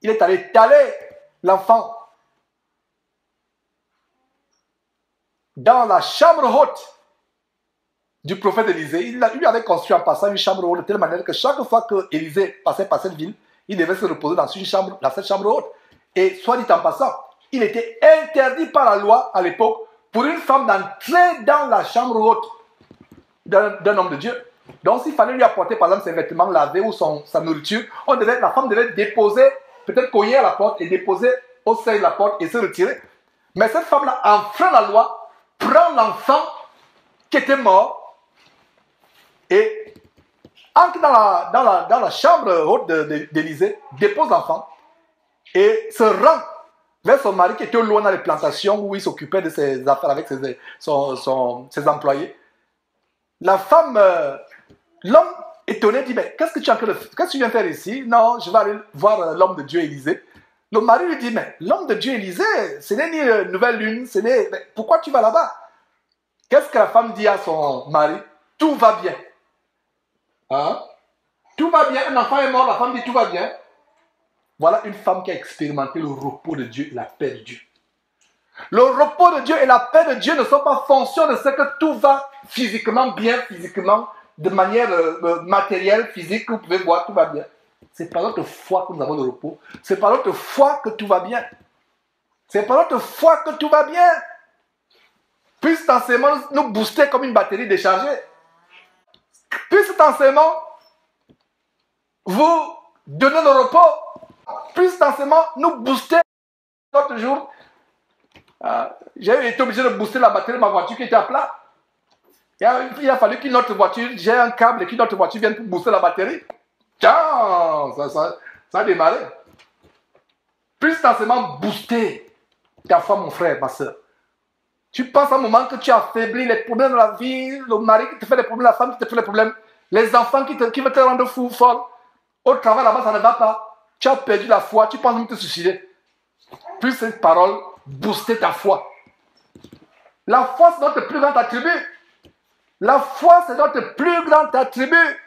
Il est allé étaler l'enfant dans la chambre haute du prophète Élisée. Il lui avait construit en passant une chambre haute de telle manière que chaque fois que Élisée passait par cette ville, il devait se reposer dans cette chambre haute. Et soit dit en passant, il était interdit par la loi à l'époque pour une femme d'entrer dans la chambre haute d'un homme de Dieu. Donc s'il fallait lui apporter par exemple ses vêtements lavés ou sa nourriture, la femme devait déposer, peut-être cogner à la porte et déposer au seuil de la porte et se retirer. Mais cette femme-là enfreint la loi, prend l'enfant qui était mort et entre dans la chambre haute d'Élisée, dépose l'enfant et se rend vers son mari qui était au loin dans les plantations où il s'occupait de ses affaires avec ses employés. La femme, l'homme étonné dit, mais qu'est-ce que tu viens faire ici? Non, je vais aller voir l'homme de Dieu Élisée. Le mari lui dit, mais l'homme de Dieu Élisée, ce n'est ni nouvelle lune, mais pourquoi tu vas là-bas? Qu'est-ce que la femme dit à son mari? Tout va bien. Hein? Tout va bien, un enfant est mort, la femme dit tout va bien. Voilà une femme qui a expérimenté le repos de Dieu et la paix de Dieu. Le repos de Dieu et la paix de Dieu ne sont pas fonction de ce que tout va physiquement bien, de manière matérielle, physique, que vous pouvez voir, tout va bien. C'est par notre foi que nous avons le repos. C'est par notre foi que tout va bien. C'est par notre foi que tout va bien. Puisse cet enseignement nous booster comme une batterie déchargée. Puisse cet enseignement vous donner le repos. Puisse cet enseignement nous booster l'autre jour. J'ai été obligé de booster la batterie de ma voiture qui était à plat. Il a fallu qu'une autre voiture, j'ai un câble et qu'une autre voiture vienne pour booster la batterie. Tiens, ça a démarré. Puisse cet enseignement booster ta foi, mon frère, ma soeur. Tu penses à un moment que tu as affaibli les problèmes de la vie, le mari qui te fait des problèmes, la femme qui te fait des problèmes, les enfants qui veulent te rendre fou, folle. Au travail là-bas, ça ne va pas. Tu as perdu la foi, tu penses même te suicider. Puis cette parole booster ta foi. La foi, c'est notre plus grand attribut. La foi, c'est notre plus grand attribut.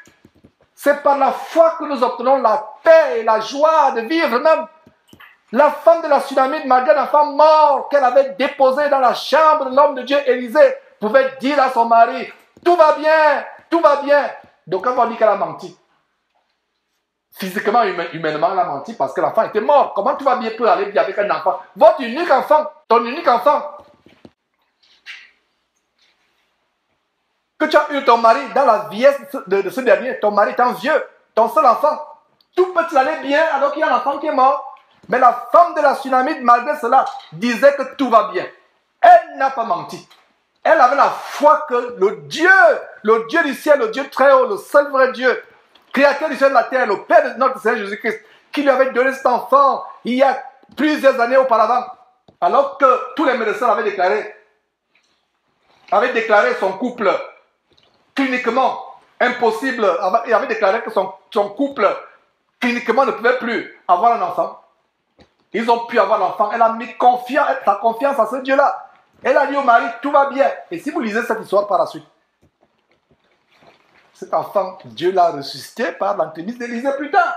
C'est par la foi que nous obtenons la paix et la joie de vivre même. La femme de la Sunamite, malgré l'enfant mort qu'elle avait déposé dans la chambre de l'homme de Dieu Élisée, pouvait dire à son mari, tout va bien, tout va bien. Donc on va dire qu'elle a menti. Physiquement, humainement, elle a menti parce que l'enfant était mort. Comment tout va bien pour aller bien avec un enfant? Votre unique enfant, ton unique enfant, que tu as eu ton mari dans la vieillesse de ce dernier, ton mari étant vieux, ton seul enfant, tout peut aller bien alors qu'il y a un enfant qui est mort. Mais la femme de la Sunamite, malgré cela, disait que tout va bien. Elle n'a pas menti. Elle avait la foi que le Dieu du ciel, le Dieu très haut, le seul vrai Dieu, créateur du ciel et de la terre, le Père de notre Seigneur Jésus-Christ, qui lui avait donné cet enfant il y a plusieurs années auparavant, alors que tous les médecins avaient déclaré son couple cliniquement impossible, et avaient déclaré que son couple cliniquement ne pouvaient plus avoir un enfant. Ils ont pu avoir l'enfant. Elle a mis sa confiance à ce Dieu-là. Elle a dit au mari, tout va bien. Et si vous lisez cette histoire par la suite, cet enfant, Dieu l'a ressuscité par l'entremise d'Élisée plus tard.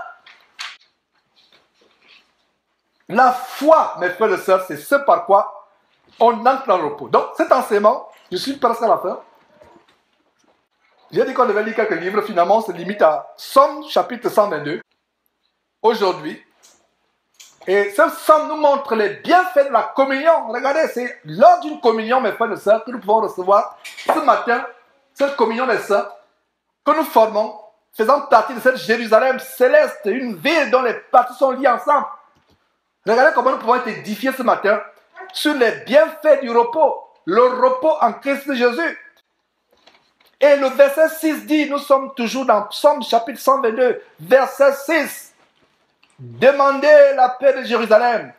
La foi, mes frères et sœurs, c'est ce par quoi on entre dans le repos. Donc, cet enseignement, je suis presque à la fin. J'ai dit qu'on devait lire quelques livres, finalement, on se limite à Somme chapitre 122. Aujourd'hui. Et ce Somme nous montre les bienfaits de la communion. Regardez, c'est lors d'une communion, mes frères et sœurs, que nous pouvons recevoir ce matin, cette communion des saints, que nous formons, faisant partie de cette Jérusalem céleste, une ville dont les parties sont liées ensemble. Regardez comment nous pouvons être édifiés ce matin sur les bienfaits du repos, le repos en Christ Jésus. Et le verset 6 dit, nous sommes toujours dans Psaume chapitre 122, verset 6. Demandez la paix de Jérusalem,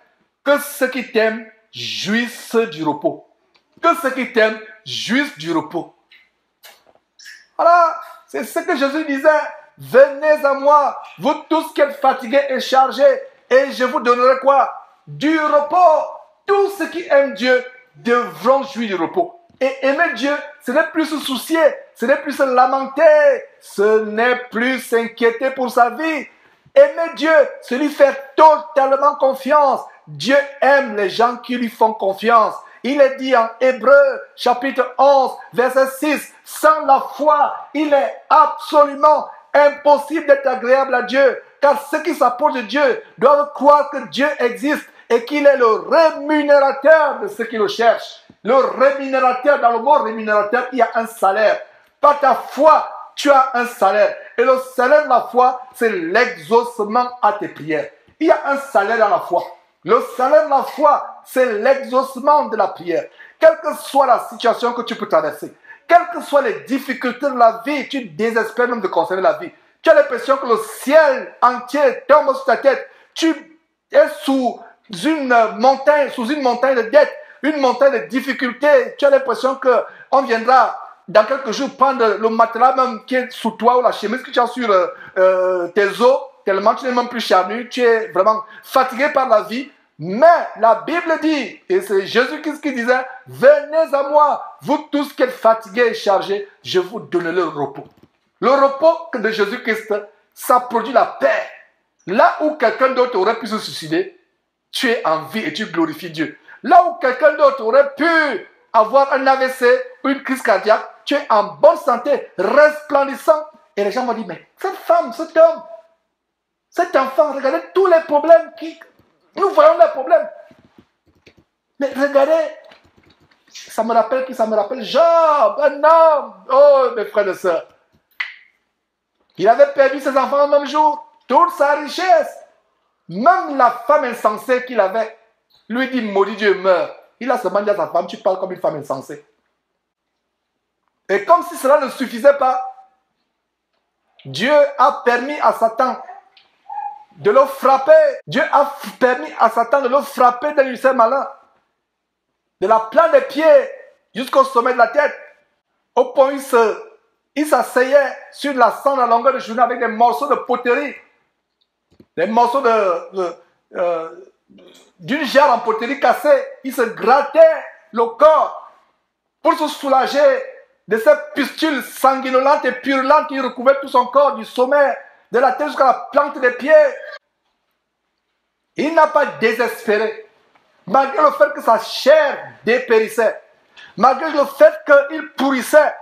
que ceux qui t'aiment jouissent du repos. Que ceux qui t'aiment jouissent du repos. Voilà, c'est ce que Jésus disait. Venez à moi, vous tous qui êtes fatigués et chargés, et je vous donnerai quoi? Du repos. Tous ceux qui aiment Dieu devront jouir du repos. Et aimer Dieu, ce n'est plus se soucier, ce n'est plus se lamenter, ce n'est plus s'inquiéter pour sa vie. Aimer Dieu, c'est lui faire totalement confiance. Dieu aime les gens qui lui font confiance. Il est dit en Hébreux, chapitre 11, verset 6, sans la foi, il est absolument impossible d'être agréable à Dieu. Car ceux qui s'approchent de Dieu doivent croire que Dieu existe et qu'il est le rémunérateur de ceux qui le cherchent. Le rémunérateur, dans le mot rémunérateur, il y a un salaire. Par ta foi, tu as un salaire. Et le salaire de la foi, c'est l'exaucement à tes prières. Il y a un salaire dans la foi. Le salaire de la foi, c'est l'exaucement de la prière. Quelle que soit la situation que tu peux traverser, quelles que soient les difficultés de la vie, tu désespères même de conserver la vie. Tu as l'impression que le ciel entier tombe sur ta tête. Tu es sous une montagne de dettes, une montagne de difficultés. Tu as l'impression qu'on viendra dans quelques jours prendre le matelas même qui est sous toi ou la chemise que tu as sur tes os, tellement tu n'es même plus charnu, tu es vraiment fatigué par la vie. Mais la Bible dit, et c'est Jésus-Christ qui disait, venez à moi, vous tous qui êtes fatigués et chargés, je vous donnerai le repos. Le repos de Jésus-Christ, ça produit la paix. Là où quelqu'un d'autre aurait pu se suicider, tu es en vie et tu glorifies Dieu. Là où quelqu'un d'autre aurait pu avoir un AVC ou une crise cardiaque, tu es en bonne santé, resplendissant. Et les gens vont dire, mais cette femme, cet homme, cet enfant, regardez tous les problèmes qui... Nous voyons les problèmes. Mais regardez, ça me rappelle qui? Ça me rappelle Job, un homme. Oh, mes frères et sœurs. Il avait perdu ses enfants le même jour, toute sa richesse. Même la femme insensée qu'il avait, lui dit, maudit Dieu, meurt. Il a seulement dit à sa femme, tu parles comme une femme insensée. Et comme si cela ne suffisait pas, Dieu a permis à Satan de le frapper. Dieu a permis à Satan de le frapper d'un ulcère malin. De la plante des pieds jusqu'au sommet de la tête. Au point où il s'asseyait sur la cendre à longueur de journée avec des morceaux de poterie. Des morceaux d'une jarre en poterie cassée. Il se grattait le corps pour se soulager de ces pustules sanguinolentes et purulentes qui recouvraient tout son corps, du sommet de la tête jusqu'à la plante des pieds. Il n'a pas désespéré. Malgré le fait que sa chair dépérissait, malgré le fait qu'il pourrissait,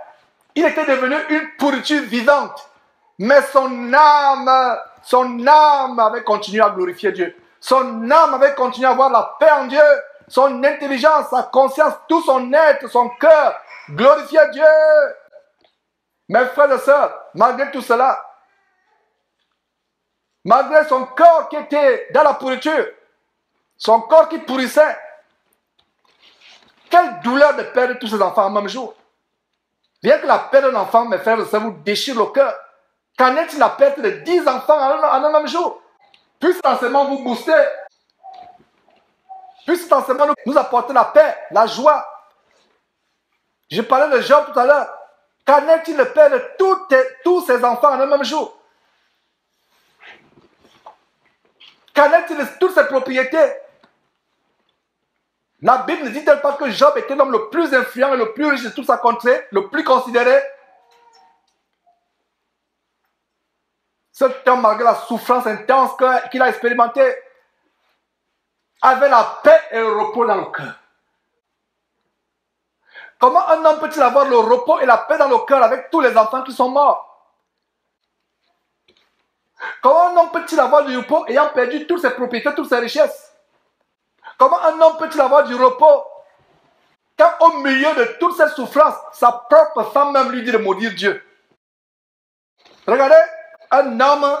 il était devenu une pourriture vivante. Mais son âme avait continué à glorifier Dieu. Son âme avait continué à avoir la paix en Dieu. Son intelligence, sa conscience, tout son être, son cœur glorifiait Dieu. Mes frères et sœurs, malgré tout cela, malgré son corps qui était dans la pourriture, son corps qui pourrissait, quelle douleur de perdre tous ses enfants en même jour. Bien que la perte d'un enfant, mes frères et sœurs, vous déchire le cœur. Qu'en est-il la perte de 10 enfants en un même jour? Puisse l'enseignement vous booster. Puisse l'enseignement nous apporter la paix, la joie. Je parlais de Job tout à l'heure. Qu'en est-il de perdre tous ses enfants en un même jour? Qu'en est-il de toutes ses propriétés? La Bible ne dit-elle pas que Job était l'homme le plus influent et le plus riche de toute sa contrée, le plus considéré? Cet homme, malgré la souffrance intense qu'il a expérimentée, avait la paix et le repos dans le cœur. Comment un homme peut-il avoir le repos et la paix dans le cœur avec tous les enfants qui sont morts? Comment un homme peut-il avoir du repos ayant perdu toutes ses propriétés, toutes ses richesses? Comment un homme peut-il avoir du repos quand au milieu de toutes ces souffrances, sa propre femme même lui dit de maudire Dieu? Regardez, un homme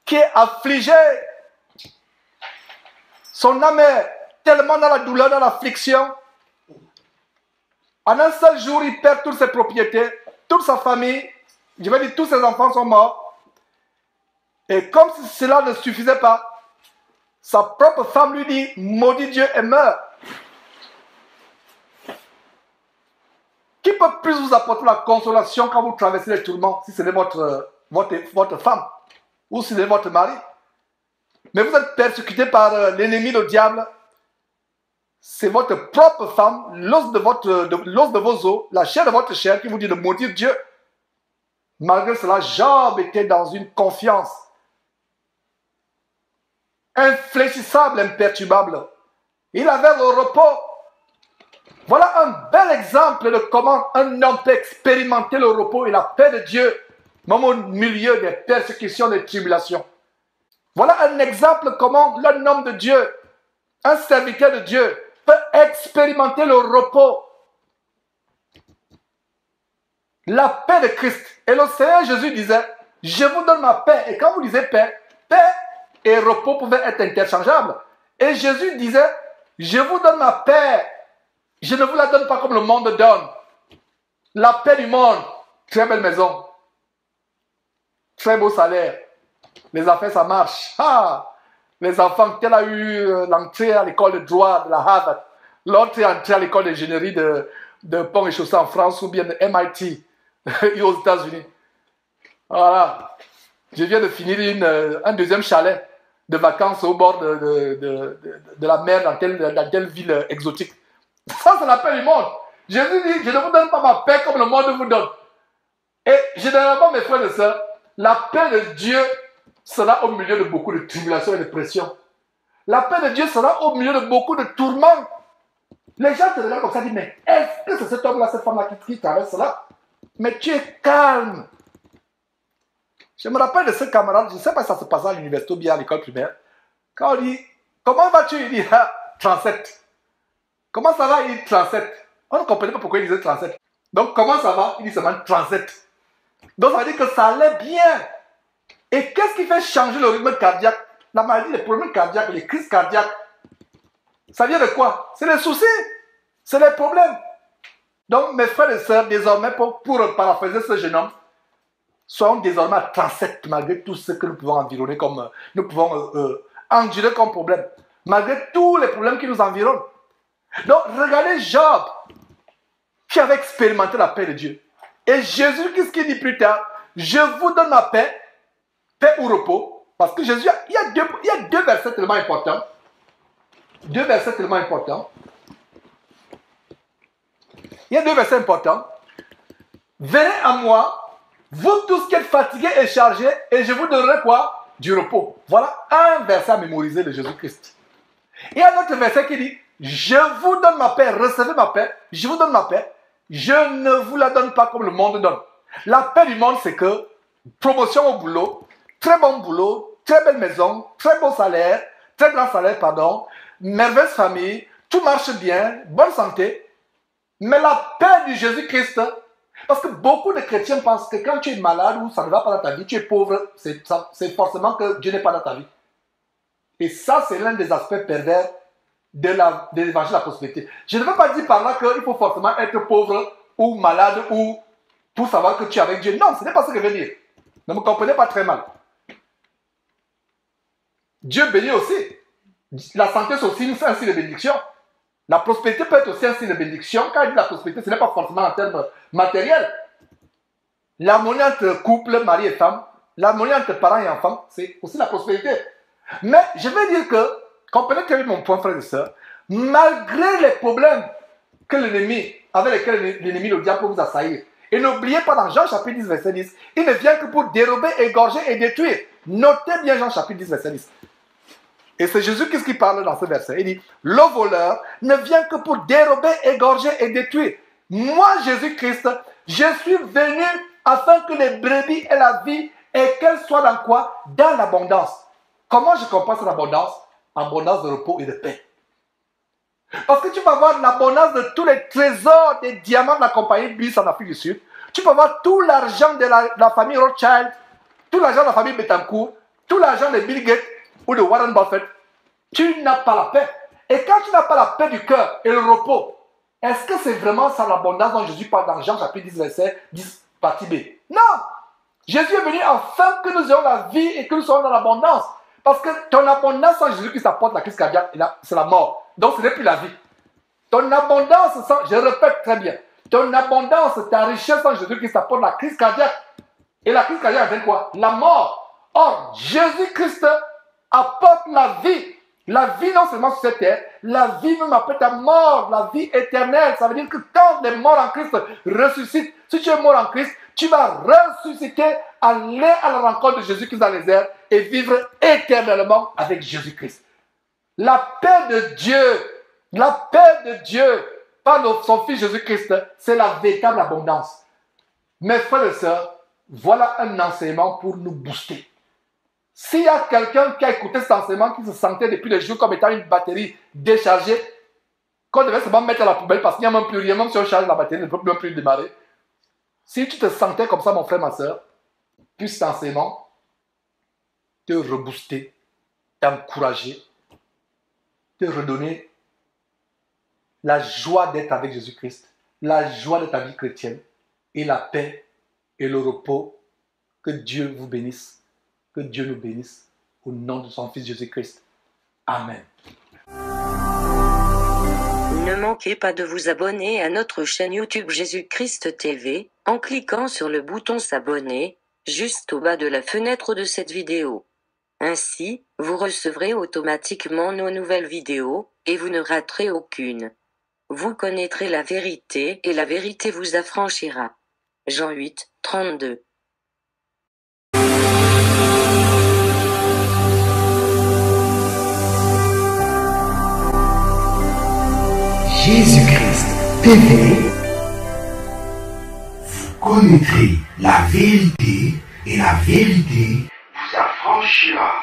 qui est affligé, son âme est tellement dans la douleur, dans l'affliction. En un seul jour, il perd toutes ses propriétés, toute sa famille, je vais dire tous ses enfants sont morts. Et comme si cela ne suffisait pas, sa propre femme lui dit, maudit Dieu et meurt. Qui peut plus vous apporter la consolation quand vous traversez les tourments, si ce n'est votre femme, ou si c'est votre mari? Mais vous êtes persécuté par l'ennemi, le diable. C'est votre propre femme, l'os de vos os, la chair de votre chair qui vous dit de maudire Dieu. Malgré cela, Job était dans une confiance infléchissable, imperturbable. Il avait le repos. Voilà un bel exemple de comment un homme peut expérimenter le repos et la paix de Dieu, même au milieu des persécutions, des tribulations. Voilà un exemple comment un homme de Dieu, un serviteur de Dieu, peut expérimenter le repos, la paix de Christ. Et le Seigneur Jésus disait, je vous donne ma paix. Et quand vous disiez paix, paix et repos pouvaient être interchangeables. Et Jésus disait, je vous donne ma paix. Je ne vous la donne pas comme le monde donne. La paix du monde, très belle maison, très beau salaire. Les affaires, ça marche. Ah, les enfants, tel a eu l'entrée à l'école de droit de la Harvard, l'autre est entré à l'école d'ingénierie de pont et chaussée en France ou bien de MIT aux États-Unis. Voilà. Je viens de finir un deuxième chalet de vacances au bord de la mer dans telle ville exotique. Ça, c'est la paix du monde. Jésus dit, je ne vous donne pas ma paix comme le monde vous donne. Et généralement, mes frères et sœurs, la paix de Dieu sera au milieu de beaucoup de tribulations et de pressions. La paix de Dieu sera au milieu de beaucoup de tourments. Les gens te regardent comme ça et disent, mais est-ce que c'est cet homme-là, cette femme-là qui traverse cela? Mais tu es calme. Je me rappelle de ce camarade, je ne sais pas si ça se passe à l'université ou bien à l'école primaire. Quand on dit, comment vas-tu? Il dit, 37. Comment ça va? Il dit 37. On ne comprenait pas pourquoi il disait 37. Donc, comment ça va? Il dit seulement 37. Donc, ça veut dire que ça allait bien. Et qu'est-ce qui fait changer le rythme cardiaque? La maladie, les problèmes cardiaques, les crises cardiaques. Ça vient de quoi? C'est les soucis. C'est les problèmes. Donc, mes frères et sœurs, désormais, pour paraphraser ce jeune homme, soyons désormais à 37, malgré tout ce que nous pouvons environner comme, nous pouvons endurer comme problème. Malgré tous les problèmes qui nous environnent. Donc, regardez Job, qui avait expérimenté la paix de Dieu. Et Jésus, qu'est-ce qu'il dit plus tard? Je vous donne ma paix, paix ou repos. Parce que Jésus, il y a deux versets tellement importants. Deux versets tellement importants. Il y a deux versets importants. Venez à moi, vous tous qui êtes fatigués et chargés, et je vous donnerai quoi? Du repos. Voilà un verset à mémoriser de Jésus-Christ. Il y a un autre verset qui dit, je vous donne ma paix, recevez ma paix, je vous donne ma paix, je ne vous la donne pas comme le monde donne. La paix du monde, c'est que promotion au boulot, très bon boulot, très belle maison, très beau salaire, très grand salaire, pardon, merveilleuse famille, tout marche bien, bonne santé. Mais la paix du Jésus-Christ, parce que beaucoup de chrétiens pensent que quand tu es malade ou ça ne va pas dans ta vie, tu es pauvre, c'est forcément que Dieu n'est pas dans ta vie. Et ça, c'est l'un des aspects pervers de l'évangile de la prospérité. Je ne veux pas dire par là qu'il faut forcément être pauvre ou malade ou pour savoir que tu es avec Dieu. Non, ce n'est pas ce que je veux dire. Ne me comprenez pas très mal. Dieu bénit aussi. La santé, c'est aussi un signe de bénédiction. La prospérité peut être aussi un signe de bénédiction. Quand il dit la prospérité, ce n'est pas forcément en termes matériels. L'harmonie entre couple, mari et femme, l'harmonie entre parents et enfants, c'est aussi la prospérité. Mais je veux dire que, comprenez quel est mon point, frère et soeur, malgré les problèmes que l'ennemi, avec lesquels l'ennemi, le diable peut vous assaillir, et n'oubliez pas dans Jean chapitre 10, verset 10, il ne vient que pour dérober, égorger et détruire. Notez bien Jean chapitre 10, verset 10. Et c'est Jésus qui parle dans ce verset. Il dit, le voleur ne vient que pour dérober, égorger et détruire. Moi, Jésus-Christ, je suis venu afin que les brebis aient la vie et qu'elles soient dans quoi? Dans l'abondance. Comment je comprends cette abondance? Abondance de repos et de paix. Parce que tu vas avoir l'abondance de tous les trésors des diamants de la compagnie Bliss en Afrique du Sud. Tu peux avoir tout l'argent de la famille Rothschild, tout l'argent de la famille Bettencourt, tout l'argent de Bill Gates ou de Warren Buffett. Tu n'as pas la paix. Et quand tu n'as pas la paix du cœur et le repos, est-ce que c'est vraiment ça l'abondance dont Jésus parle dans Jean chapitre 10, verset 10, partie B? Non! Jésus est venu afin que nous ayons la vie et que nous soyons dans l'abondance. Parce que ton abondance sans Jésus qui t'apporte la crise cardiaque, c'est la mort. Donc ce n'est plus la vie. Ton abondance, je répète très bien, ton abondance, ta richesse sans Jésus qui t'apporte la crise cardiaque. Et la crise cardiaque c'est quoi? La mort. Or, Jésus-Christ apporte la vie. La vie non seulement sur cette terre, la vie même après ta mort, la vie éternelle. Ça veut dire que quand les morts en Christ ressuscitent, si tu es mort en Christ, tu vas ressusciter, aller à la rencontre de Jésus-Christ dans les airs et vivre éternellement avec Jésus-Christ. La paix de Dieu par son Fils Jésus-Christ, c'est la véritable abondance. Mes frères et sœurs, voilà un enseignement pour nous booster. S'il y a quelqu'un qui a écouté cet enseignement, qui se sentait depuis le jour comme étant une batterie déchargée, qu'on devait seulement mettre à la poubelle parce qu'il n'y a même plus rien, même si on charge la batterie, elle ne peut même plus démarrer. Si tu te sentais comme ça, mon frère, ma soeur, puisse cet enseignement te rebooster, t'encourager, te redonner la joie d'être avec Jésus-Christ, la joie de ta vie chrétienne, et la paix et le repos. Que Dieu vous bénisse, que Dieu nous bénisse, au nom de son Fils Jésus-Christ. Amen. Ne manquez pas de vous abonner à notre chaîne YouTube Jésus-Christ TV, en cliquant sur le bouton s'abonner, juste au bas de la fenêtre de cette vidéo. Ainsi, vous recevrez automatiquement nos nouvelles vidéos, et vous ne raterez aucune. Vous connaîtrez la vérité, et la vérité vous affranchira. Jean 8, 32. Jésus-Christ TV, vous connaîtrez la vérité et la vérité vous affranchira.